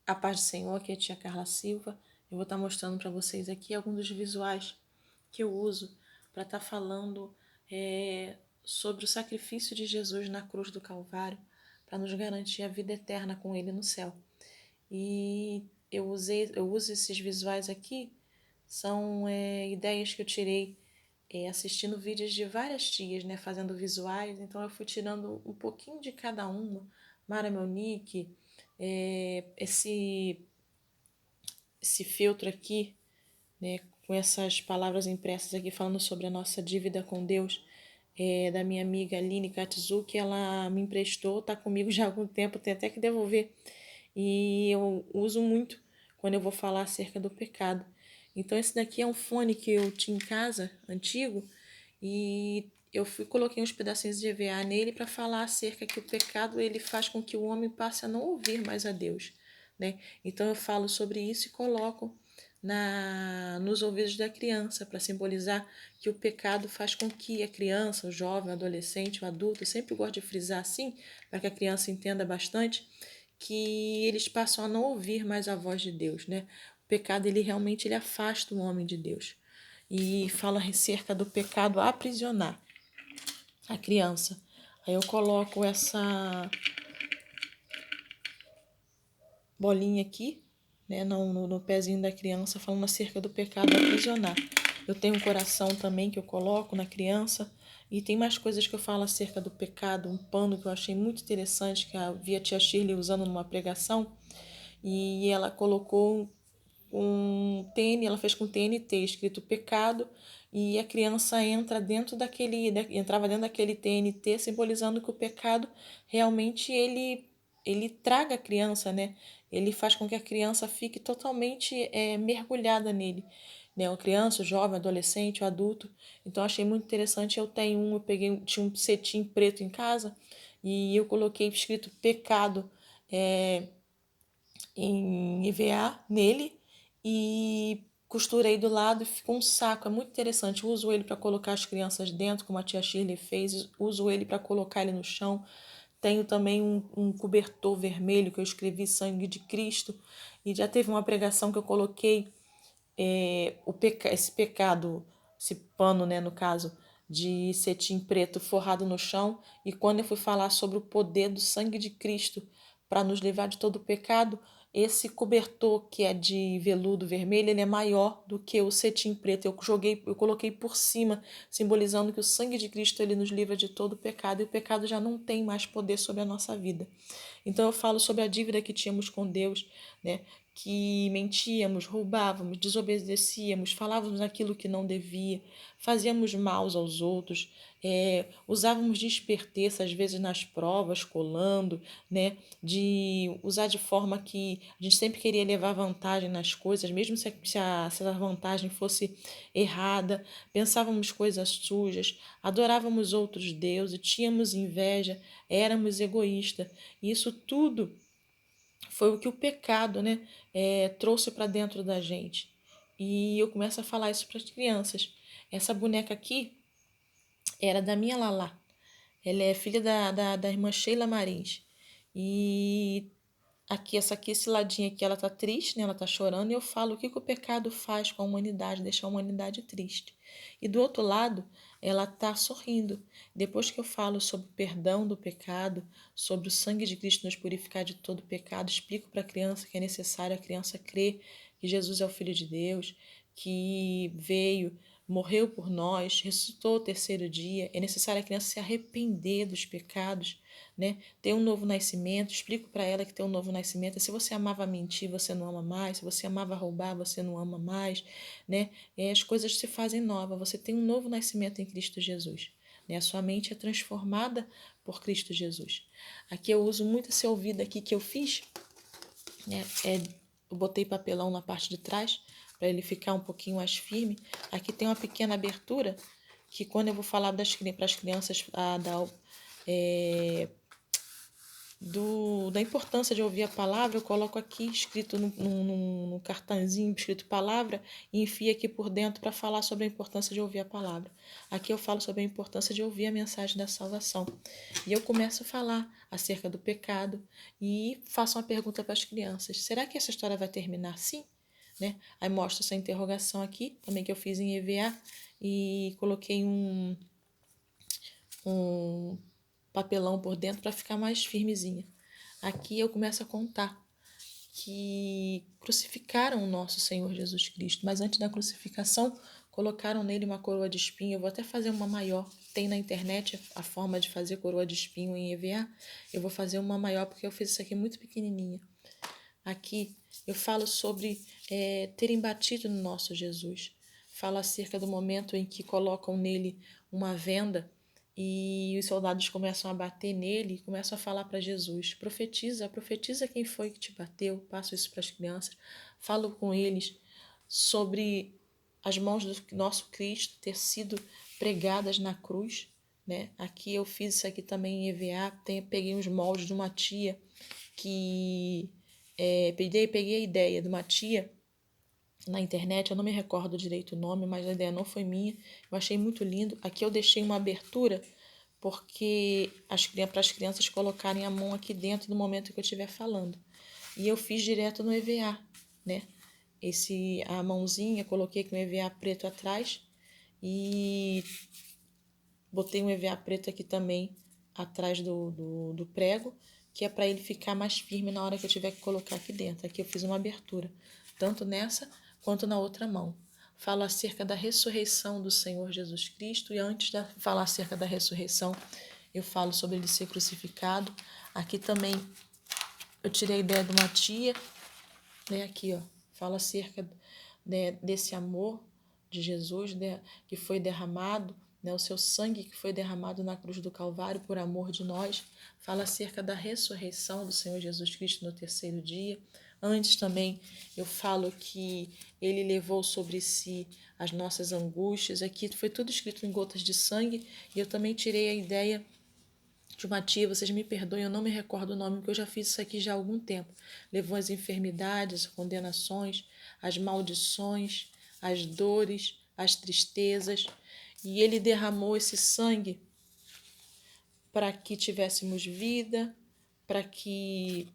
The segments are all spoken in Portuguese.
A paz do Senhor, aqui é a tia Carla Silva. Eu vou estar mostrando para vocês aqui alguns dos visuais que eu uso para estar falando sobre o sacrifício de Jesus na cruz do Calvário, para nos garantir a vida eterna com Ele no céu. E eu uso esses visuais aqui, são ideias que eu tirei assistindo vídeos de várias tias, né, fazendo visuais. Então eu fui tirando um pouquinho de cada uma. Mara Monique, esse filtro aqui, né, com essas palavras impressas aqui falando sobre a nossa dívida com Deus, da minha amiga Aline Katsu, que ela me emprestou, está comigo já há algum tempo, tem até que devolver. E eu uso muito quando eu vou falar acerca do pecado. Então esse daqui é um fone que eu tinha em casa, antigo, e coloquei uns pedacinhos de EVA nele para falar acerca que o pecado ele faz com que o homem passe a não ouvir mais a Deus, né? Então eu falo sobre isso e coloco nos ouvidos da criança para simbolizar que o pecado faz com que a criança, o jovem, o adolescente, o adulto, eu sempre gosto de frisar assim, para que a criança entenda bastante, que eles passam a não ouvir mais a voz de Deus, né? O pecado ele realmente ele afasta o homem de Deus. E fala acerca do pecado aprisionar a criança. Aí eu coloco essa bolinha aqui, né, no pezinho da criança, falando acerca do pecado aprisionar. Eu tenho um coração também que eu coloco na criança. E tem mais coisas que eu falo acerca do pecado. Um pano que eu achei muito interessante, que eu vi a tia Shirley usando numa pregação. E ela colocou ela fez com TNT escrito pecado, e a criança entrava dentro daquele TNT, simbolizando que o pecado realmente ele traga a criança, né? Ele faz com que a criança fique totalmente mergulhada nele, né? A criança, o jovem, o adolescente, o adulto. Então achei muito interessante. Tinha um cetim preto em casa e eu coloquei escrito pecado em EVA nele e costurei do lado e ficou um saco. É muito interessante. Eu uso ele para colocar as crianças dentro, como a tia Shirley fez. Uso ele para colocar ele no chão. Tenho também um cobertor vermelho que eu escrevi Sangue de Cristo. E já teve uma pregação que eu coloquei esse pecado, esse pano, né, no caso, de cetim preto forrado no chão. E quando eu fui falar sobre o poder do sangue de Cristo para nos livrar de todo o pecado, esse cobertor que é de veludo vermelho, ele é maior do que o cetim preto. Eu coloquei por cima, simbolizando que o sangue de Cristo ele nos livra de todo o pecado e o pecado já não tem mais poder sobre a nossa vida. Então eu falo sobre a dívida que tínhamos com Deus, né? Que mentíamos, roubávamos, desobedecíamos, falávamos aquilo que não devia, fazíamos mal aos outros, usávamos de esperteza, às vezes nas provas, colando, né? De usar de forma que a gente sempre queria levar vantagem nas coisas, mesmo se a vantagem fosse errada, pensávamos coisas sujas, adorávamos outros deuses, tínhamos inveja, éramos egoístas. Isso tudo foi o que o pecado, né, trouxe para dentro da gente. E eu começo a falar isso para as crianças. Essa boneca aqui era da minha Lala. Ela é filha da irmã Sheila Marins. E esse ladinho aqui, ela tá triste, né? Ela tá chorando. E eu falo o que o pecado faz com a humanidade, deixa a humanidade triste. E do outro lado, ela tá sorrindo. Depois que eu falo sobre o perdão do pecado, sobre o sangue de Cristo nos purificar de todo pecado, explico para a criança que é necessário a criança crer que Jesus é o Filho de Deus, que veio, morreu por nós, ressuscitou o terceiro dia. É necessário a criança se arrepender dos pecados, né? Ter um novo nascimento. Explico para ela que ter um novo nascimento é se você amava mentir, você não ama mais. Se você amava roubar, você não ama mais, né? As coisas se fazem novas. Você tem um novo nascimento em Cristo Jesus, né? A sua mente é transformada por Cristo Jesus. Aqui eu uso muito esse ouvido aqui que eu fiz, né? Eu botei papelão na parte de trás para ele ficar um pouquinho mais firme. Aqui tem uma pequena abertura que quando eu vou falar para as crianças da importância de ouvir a palavra, eu coloco aqui escrito no cartãozinho, escrito palavra, e enfio aqui por dentro para falar sobre a importância de ouvir a palavra. Aqui eu falo sobre a importância de ouvir a mensagem da salvação. E eu começo a falar acerca do pecado e faço uma pergunta para as crianças. Será que essa história vai terminar assim? Né? Aí mostro essa interrogação aqui, também que eu fiz em EVA, e coloquei um papelão por dentro para ficar mais firmezinha. Aqui eu começo a contar que crucificaram o nosso Senhor Jesus Cristo, mas antes da crucificação colocaram nele uma coroa de espinho. Eu vou até fazer uma maior. Tem na internet a forma de fazer coroa de espinho em EVA. Eu vou fazer uma maior porque eu fiz isso aqui muito pequenininha. Aqui eu falo sobre terem batido no nosso Jesus. Falo acerca do momento em que colocam nele uma venda e os soldados começam a bater nele e começam a falar para Jesus: profetiza, profetiza quem foi que te bateu. Passo isso para as crianças. Falo com eles sobre as mãos do nosso Cristo ter sido pregadas na cruz. Né? Aqui eu fiz isso aqui também em EVA. Peguei uns moldes de uma tia que... peguei a ideia de uma tia na internet, eu não me recordo direito o nome, mas a ideia não foi minha. Eu achei muito lindo. Aqui eu deixei uma abertura porque para as crianças colocarem a mão aqui dentro no momento que eu estiver falando. E eu fiz direto no EVA, né? A mãozinha, coloquei com o EVA preto atrás e botei um EVA preto aqui também atrás do prego, que é para ele ficar mais firme na hora que eu tiver que colocar aqui dentro. Aqui eu fiz uma abertura, tanto nessa quanto na outra mão. Falo acerca da ressurreição do Senhor Jesus Cristo, e antes de falar acerca da ressurreição, eu falo sobre ele ser crucificado. Aqui também eu tirei a ideia de uma tia, né? Aqui, ó, falo acerca desse amor de Jesus, né, que foi derramado, né, o seu sangue que foi derramado na cruz do Calvário por amor de nós. Fala acerca da ressurreição do Senhor Jesus Cristo no terceiro dia. Antes também eu falo que ele levou sobre si as nossas angústias. Aqui foi tudo escrito em gotas de sangue, e eu também tirei a ideia de uma tia, vocês me perdoem, eu não me recordo o nome, porque eu já fiz isso aqui já há algum tempo. Levou as enfermidades, as condenações, as maldições, as dores, as tristezas, e ele derramou esse sangue para que tivéssemos vida, para que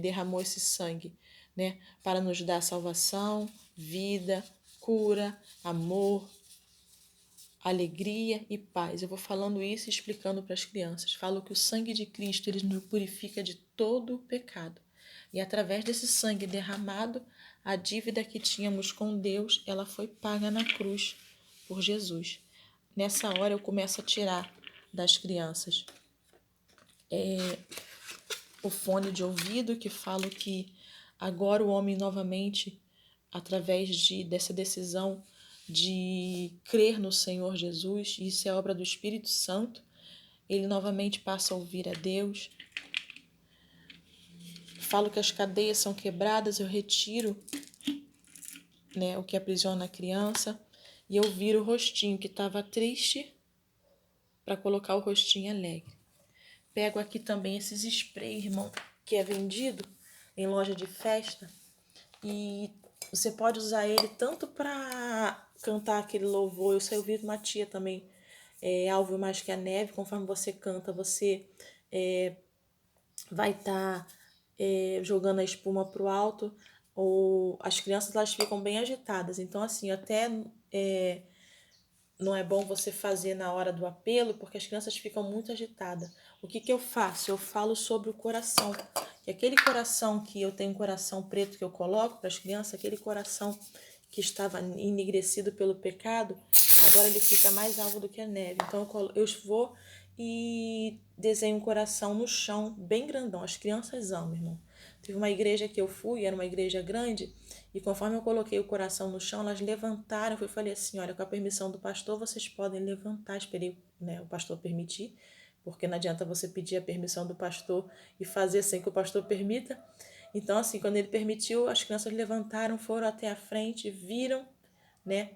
derramou esse sangue, né, para nos dar salvação, vida, cura, amor, alegria e paz. Eu vou falando isso e explicando para as crianças. Falo que o sangue de Cristo ele nos purifica de todo o pecado. E através desse sangue derramado, a dívida que tínhamos com Deus, ela foi paga na cruz por Jesus. Nessa hora eu começo a tirar das crianças o fone de ouvido, que falo que agora o homem novamente, através dessa decisão de crer no Senhor Jesus, isso é obra do Espírito Santo, ele novamente passa a ouvir a Deus. Falo que as cadeias são quebradas, eu retiro, né, o que aprisiona a criança, e eu viro o rostinho que estava triste para colocar o rostinho alegre. Pego aqui também esses sprays, irmão, que é vendido em loja de festa, e você pode usar ele tanto para cantar aquele louvor. Eu ouvi de uma tia também, Alvo Mais Que a Neve. Conforme você canta, você vai estar jogando a espuma pro alto, ou as crianças elas ficam bem agitadas. Então, assim, até não é bom você fazer na hora do apelo, porque as crianças ficam muito agitadas. O que eu faço? Eu falo sobre o coração. E aquele coração que eu tenho, um coração preto que eu coloco para as crianças, aquele coração que estava enegrecido pelo pecado, agora ele fica mais alvo do que a neve. Então eu vou e desenho um coração no chão, bem grandão. As crianças amam, irmão. Teve uma igreja que eu fui, era uma igreja grande, e conforme eu coloquei o coração no chão, elas levantaram. Eu falei assim, olha, com a permissão do pastor, vocês podem levantar. Esperei, né, o pastor permitir, porque não adianta você pedir a permissão do pastor e fazer sem que o pastor permita. Então, assim, quando ele permitiu, as crianças levantaram, foram até a frente, viram, né,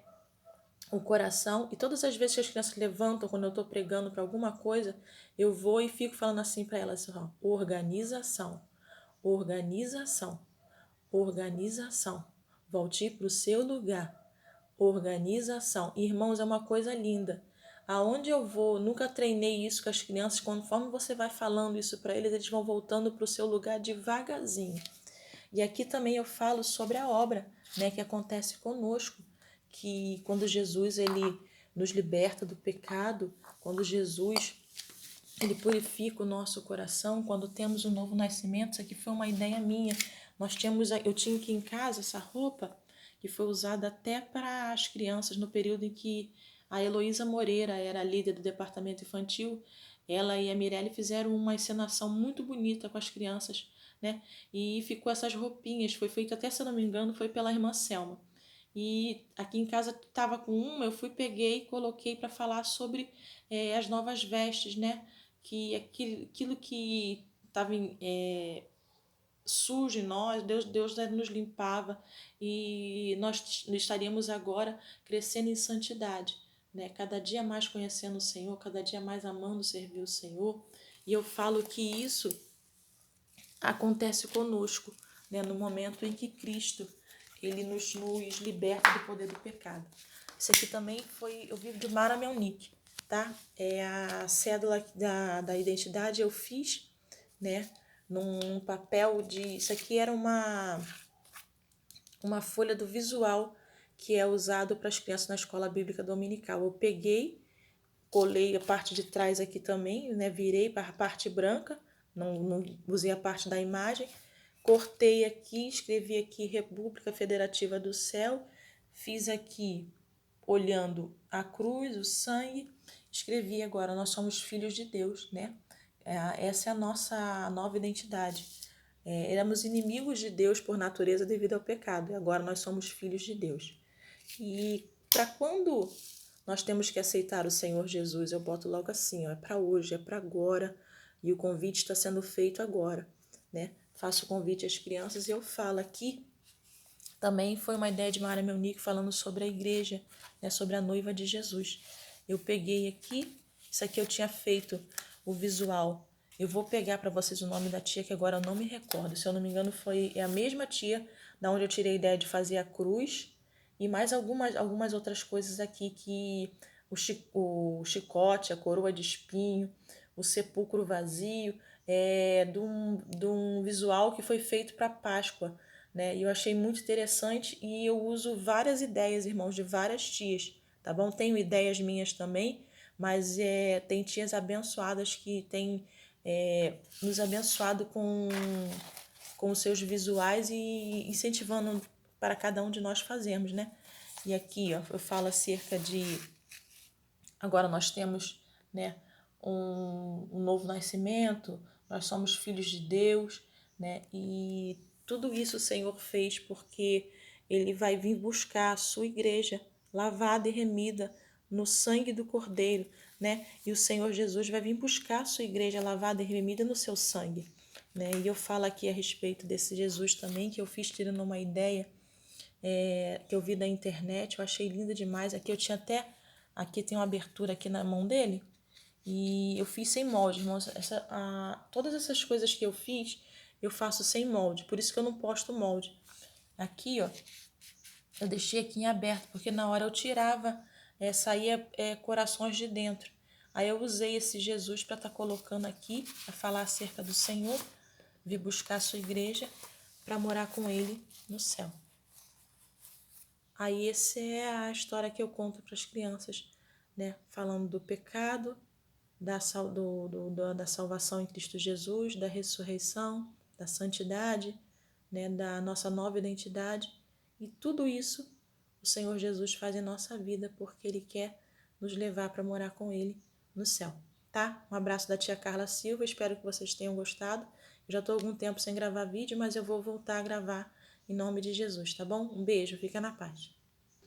o coração, e todas as vezes que as crianças levantam, quando eu estou pregando para alguma coisa, eu vou e fico falando assim para elas, ó, organização, organização, organização, volte para o seu lugar, organização. Irmãos, é uma coisa linda. Aonde eu vou, nunca treinei isso com as crianças, conforme você vai falando isso para eles, eles vão voltando para o seu lugar devagarzinho. E aqui também eu falo sobre a obra, né, que acontece conosco, que quando Jesus ele nos liberta do pecado, quando Jesus ele purifica o nosso coração, quando temos um novo nascimento. Isso aqui foi uma ideia minha. Eu tinha aqui em casa essa roupa que foi usada até para as crianças no período em que a Heloísa Moreira era a líder do departamento infantil. Ela e a Mirelle fizeram uma encenação muito bonita com as crianças, né? E ficou essas roupinhas, foi feito até, se eu não me engano, foi pela irmã Selma. E aqui em casa estava com uma, eu peguei e coloquei para falar sobre as novas vestes, né? Que aquilo que estava sujo em nós, Deus nos limpava e nós estaríamos agora crescendo em santidade, né? Cada dia mais conhecendo o Senhor, cada dia mais amando servir o Senhor. E eu falo que isso acontece conosco, né? No momento em que Cristo ele nos liberta do poder do pecado. Isso aqui também foi, eu vivo de Mara Melnick, tá? É a cédula da identidade, eu fiz, né? Num papel de, isso aqui era uma folha do visual que é usado para as crianças na escola bíblica dominical. Eu peguei, colei a parte de trás aqui também, né? Virei para a parte branca, não usei a parte da imagem, cortei aqui, escrevi aqui República Federativa do Céu, fiz aqui olhando a cruz, o sangue, escrevi agora, nós somos filhos de Deus, né? Essa é a nossa nova identidade. Éramos inimigos de Deus por natureza devido ao pecado, e agora nós somos filhos de Deus. E para quando nós temos que aceitar o Senhor Jesus, eu boto logo assim, ó, é para hoje, é para agora, e o convite está sendo feito agora, né? Faço o convite às crianças e eu falo aqui. Também foi uma ideia de Mara Melnick falando sobre a igreja, né, sobre a noiva de Jesus. Eu peguei aqui, isso aqui eu tinha feito o visual. Eu vou pegar para vocês o nome da tia, que agora eu não me recordo. Se eu não me engano, é a mesma tia da onde eu tirei a ideia de fazer a cruz e mais algumas outras coisas aqui, que o chicote, a coroa de espinho, o sepulcro vazio, de um visual que foi feito para Páscoa, né? E eu achei muito interessante e eu uso várias ideias, irmãos, de várias tias, tá bom? Tenho ideias minhas também, mas tem tias abençoadas que têm nos abençoado com os seus visuais e incentivando para cada um de nós fazermos, né? E aqui, ó, eu falo acerca de... Agora nós temos, né, um novo nascimento, nós somos filhos de Deus, né? E tudo isso o Senhor fez porque Ele vai vir buscar a sua igreja lavada e remida no sangue do Cordeiro, né? E o Senhor Jesus vai vir buscar a sua igreja lavada e remida no seu sangue, né? E eu falo aqui a respeito desse Jesus também, que eu fiz tirando uma ideia que eu vi da internet, eu achei linda demais. Aqui eu tinha até... Aqui tem uma abertura aqui na mão dele, e eu fiz sem molde, irmãos. Todas essas coisas que eu fiz, eu faço sem molde. Por isso que eu não posto molde. Aqui, ó, eu deixei aqui em aberto, porque na hora eu tirava, saía corações de dentro. Aí eu usei esse Jesus para estar colocando aqui, para falar acerca do Senhor, vir buscar a sua igreja para morar com Ele no céu. Aí essa é a história que eu conto para as crianças, né? Falando do pecado, da salvação em Cristo Jesus, da ressurreição, da santidade, né? Da nossa nova identidade. E tudo isso o Senhor Jesus faz em nossa vida porque Ele quer nos levar para morar com Ele no céu, tá? Um abraço da tia Carla Silva, espero que vocês tenham gostado. Eu já estou algum tempo sem gravar vídeo, mas eu vou voltar a gravar em nome de Jesus, tá bom? Um beijo, fica na paz.